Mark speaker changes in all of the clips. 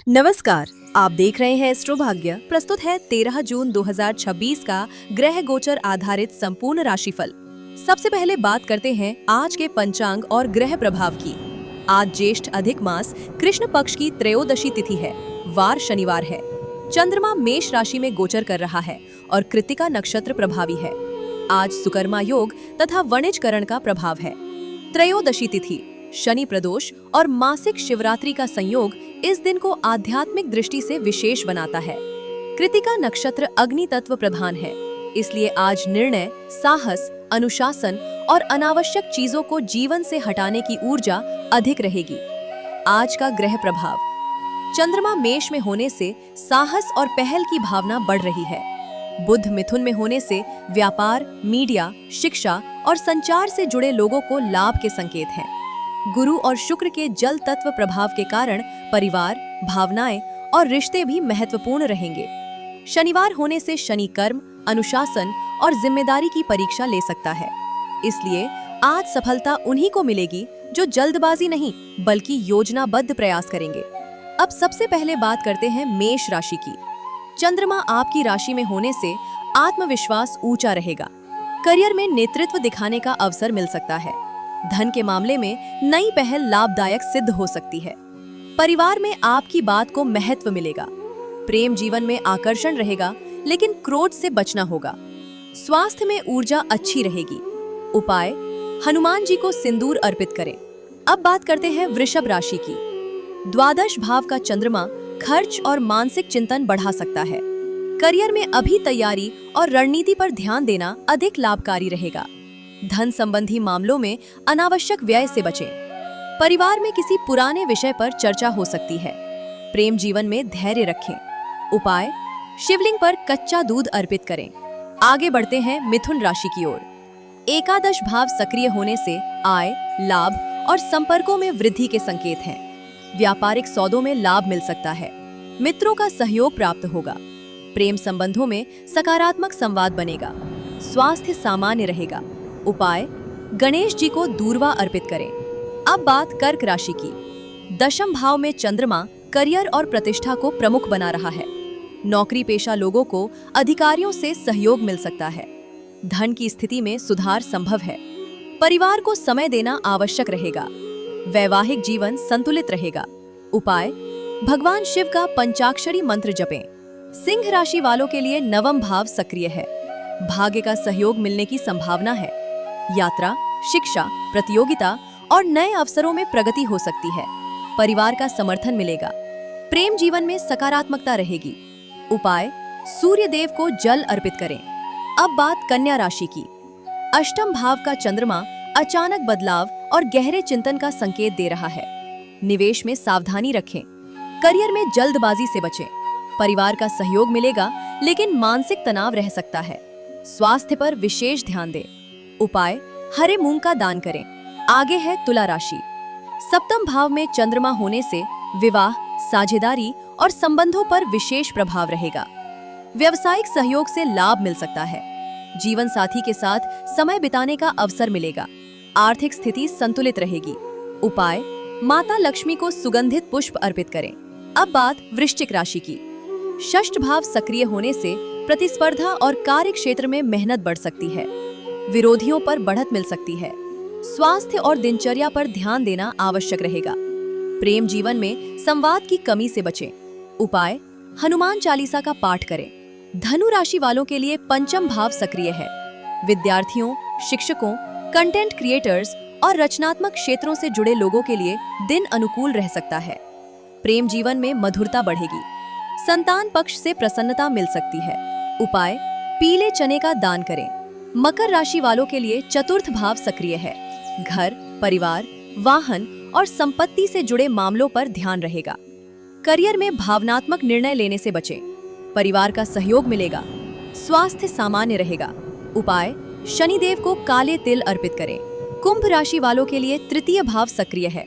Speaker 1: नमस्कार, आप देख रहे हैं एस्ट्रो भाग्य। प्रस्तुत है 13 जून 2026 का ग्रह गोचर आधारित संपूर्ण राशिफल। सबसे पहले बात करते हैं आज के पंचांग और ग्रह प्रभाव की। आज ज्येष्ठ अधिक मास कृष्ण पक्ष की त्रयोदशी तिथि है। वार शनिवार है। चंद्रमा मेष राशि में गोचर कर रहा है और कृत्तिका नक्षत्र प्रभावी है। आज सुकर्मा योग तथा वणिजकरण का प्रभाव है। त्रयोदशी तिथि, शनि प्रदोष और मासिक शिवरात्रि का संयोग इस दिन को आध्यात्मिक दृष्टि से विशेष बनाता है। कृत्तिका नक्षत्र अग्नि तत्व प्रधान है, इसलिए आज निर्णय, साहस, अनुशासन और अनावश्यक चीजों को जीवन से हटाने की ऊर्जा अधिक रहेगी। आज का ग्रह प्रभाव, चंद्रमा मेष में होने से साहस और पहल की भावना बढ़ रही है। बुध मिथुन में होने से व्यापार, मीडिया, शिक्षा और संचार से जुड़े लोगों को लाभ के संकेत हैं। गुरु और शुक्र के जल तत्व प्रभाव के कारण परिवार, भावनाएं और रिश्ते भी महत्वपूर्ण रहेंगे। शनिवार होने से शनि कर्म, अनुशासन और जिम्मेदारी की परीक्षा ले सकता है, इसलिए आज सफलता उन्हीं को मिलेगी जो जल्दबाजी नहीं बल्कि योजनाबद्ध प्रयास करेंगे। अब सबसे पहले बात करते हैं मेष राशि की। चंद्रमा आपकी राशि में होने से आत्मविश्वास ऊंचा रहेगा। करियर में नेतृत्व दिखाने का अवसर मिल सकता है। धन के मामले में नई पहल लाभदायक सिद्ध हो सकती है। परिवार में आपकी बात को महत्व मिलेगा। प्रेम जीवन में आकर्षण रहेगा, लेकिन क्रोध से बचना होगा। स्वास्थ्य में ऊर्जा अच्छी रहेगी। उपाय, हनुमान जी को सिंदूर अर्पित करें। अब बात करते हैं वृषभ राशि की। द्वादश भाव का चंद्रमा खर्च और मानसिक चिंतन बढ़ा सकता है। करियर में अभी तैयारी और रणनीति पर ध्यान देना अधिक लाभकारी रहेगा। धन संबंधी मामलों में अनावश्यक व्यय से बचें। परिवार में किसी पुराने विषय पर चर्चा हो सकती है। प्रेम जीवन में धैर्य रखें। उपाय, शिवलिंग पर कच्चा दूध अर्पित करें। आगे बढ़ते हैं मिथुन राशि की ओर। एकादश भाव सक्रिय होने से आय, लाभ और संपर्कों में वृद्धि के संकेत हैं। व्यापारिक सौदों में लाभ मिल सकता है। मित्रों का सहयोग प्राप्त होगा। प्रेम संबंधों में सकारात्मक संवाद बनेगा। स्वास्थ्य सामान्य रहेगा। उपाय, गणेश जी को दूर्वा अर्पित करें। अब बात कर्क राशि की। दशम भाव में चंद्रमा करियर और प्रतिष्ठा को प्रमुख बना रहा है। नौकरी पेशा लोगों को अधिकारियों से सहयोग मिल सकता है। धन की स्थिति में सुधार संभव है। परिवार को समय देना आवश्यक रहेगा। वैवाहिक जीवन संतुलित रहेगा। उपाय, भगवान शिव का पंचाक्षरी मंत्र जपें। सिंह राशि वालों के लिए नवम भाव सक्रिय है। भाग्य का सहयोग मिलने की संभावना है। यात्रा, शिक्षा, प्रतियोगिता और नए अवसरों में प्रगति हो सकती है। परिवार का समर्थन मिलेगा। प्रेम जीवन में सकारात्मकता रहेगी। उपाय, सूर्य देव को जल अर्पित करें। अब बात कन्या राशि की। अष्टम भाव का चंद्रमा अचानक बदलाव और गहरे चिंतन का संकेत दे रहा है। निवेश में सावधानी रखें। करियर में जल्दबाजी से बचें। परिवार का सहयोग मिलेगा, लेकिन मानसिक तनाव रह सकता है। स्वास्थ्य पर विशेष ध्यान दें। उपाय, हरे मूंग का दान करें। आगे है तुला राशि। सप्तम भाव में चंद्रमा होने से विवाह, साझेदारी और संबंधों पर विशेष प्रभाव रहेगा। व्यवसायिक सहयोग से लाभ मिल सकता है। जीवन साथी के साथ समय बिताने का अवसर मिलेगा। आर्थिक स्थिति संतुलित रहेगी। उपाय, माता लक्ष्मी को सुगंधित पुष्प अर्पित करें। अब बात वृश्चिक राशि की। षष्ठ भाव सक्रिय होने से प्रतिस्पर्धा और कार्य क्षेत्र में मेहनत बढ़ सकती है। विरोधियों पर बढ़त मिल सकती है। स्वास्थ्य और दिनचर्या पर ध्यान देना आवश्यक रहेगा। प्रेम जीवन में संवाद की कमी से बचें। उपाय, हनुमान चालीसा का पाठ करें। धनु राशि वालों के लिए पंचम भाव सक्रिय है। विद्यार्थियों, शिक्षकों, कंटेंट क्रिएटर्स और रचनात्मक क्षेत्रों से जुड़े लोगों के लिए दिन अनुकूल रह सकता है। प्रेम जीवन में मधुरता बढ़ेगी। संतान पक्ष से प्रसन्नता मिल सकती है। उपाय, पीले चने का दान करें। मकर राशि वालों के लिए चतुर्थ भाव सक्रिय है। घर, परिवार, वाहन और संपत्ति से जुड़े मामलों पर ध्यान रहेगा। करियर में भावनात्मक निर्णय लेने से बचें। परिवार का सहयोग मिलेगा। स्वास्थ्य सामान्य रहेगा। उपाय, शनिदेव को काले तिल अर्पित करें। कुंभ राशि वालों के लिए तृतीय भाव सक्रिय है।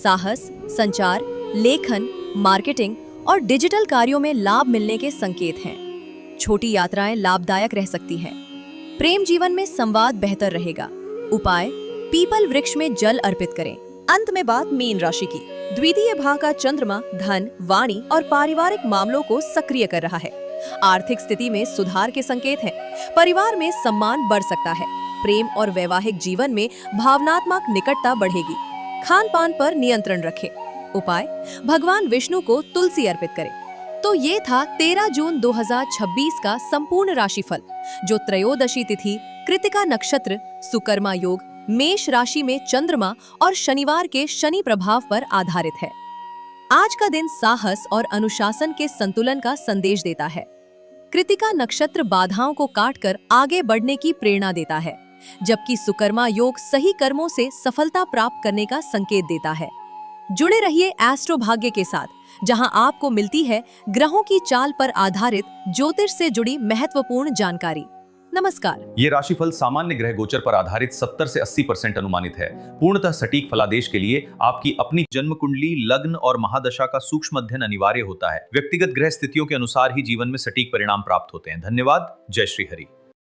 Speaker 1: साहस, संचार, लेखन, मार्केटिंग और डिजिटल कार्यों में लाभ मिलने के संकेत हैं। छोटी यात्राएं लाभदायक रह सकती हैं। प्रेम जीवन में संवाद बेहतर रहेगा। उपाय, पीपल वृक्ष में जल अर्पित करें। अंत में बात मीन राशि की। द्वितीय भाव का चंद्रमा धन, वाणी और पारिवारिक मामलों को सक्रिय कर रहा है। आर्थिक स्थिति में सुधार के संकेत हैं। परिवार में सम्मान बढ़ सकता है। प्रेम और वैवाहिक जीवन में भावनात्मक निकटता बढ़ेगी। खान पान पर नियंत्रण रखें। उपाय, भगवान विष्णु को तुलसी अर्पित करें। तो ये था 13 जून 2026 का संपूर्ण राशिफल, जो त्रयोदशी तिथि, कृतिका नक्षत्र, सुकर्मा योग, मेष राशि में चंद्रमा और शनिवार के शनि प्रभाव पर आधारित है। आज का दिन साहस और अनुशासन के संतुलन का संदेश देता है। कृतिका नक्षत्र बाधाओं को काटकर आगे बढ़ने की प्रेरणा देता है, जबकि सुकर्मा योग सही कर्मों से सफलता प्राप्त करने का संकेत देता है। जुड़े रहिए एस्ट्रो भाग्य के साथ, जहां आपको मिलती है ग्रहों की चाल पर आधारित ज्योतिष से जुड़ी महत्वपूर्ण जानकारी। नमस्कार।
Speaker 2: ये राशिफल सामान्य ग्रह गोचर पर आधारित 70 से 80% अनुमानित है। पूर्णतः सटीक फलादेश के लिए आपकी अपनी जन्म कुंडली, लग्न और महादशा का सूक्ष्म अध्ययन अनिवार्य होता है। व्यक्तिगत ग्रह स्थितियों के अनुसार ही जीवन में सटीक परिणाम प्राप्त होते हैं। धन्यवाद। जय श्री हरि।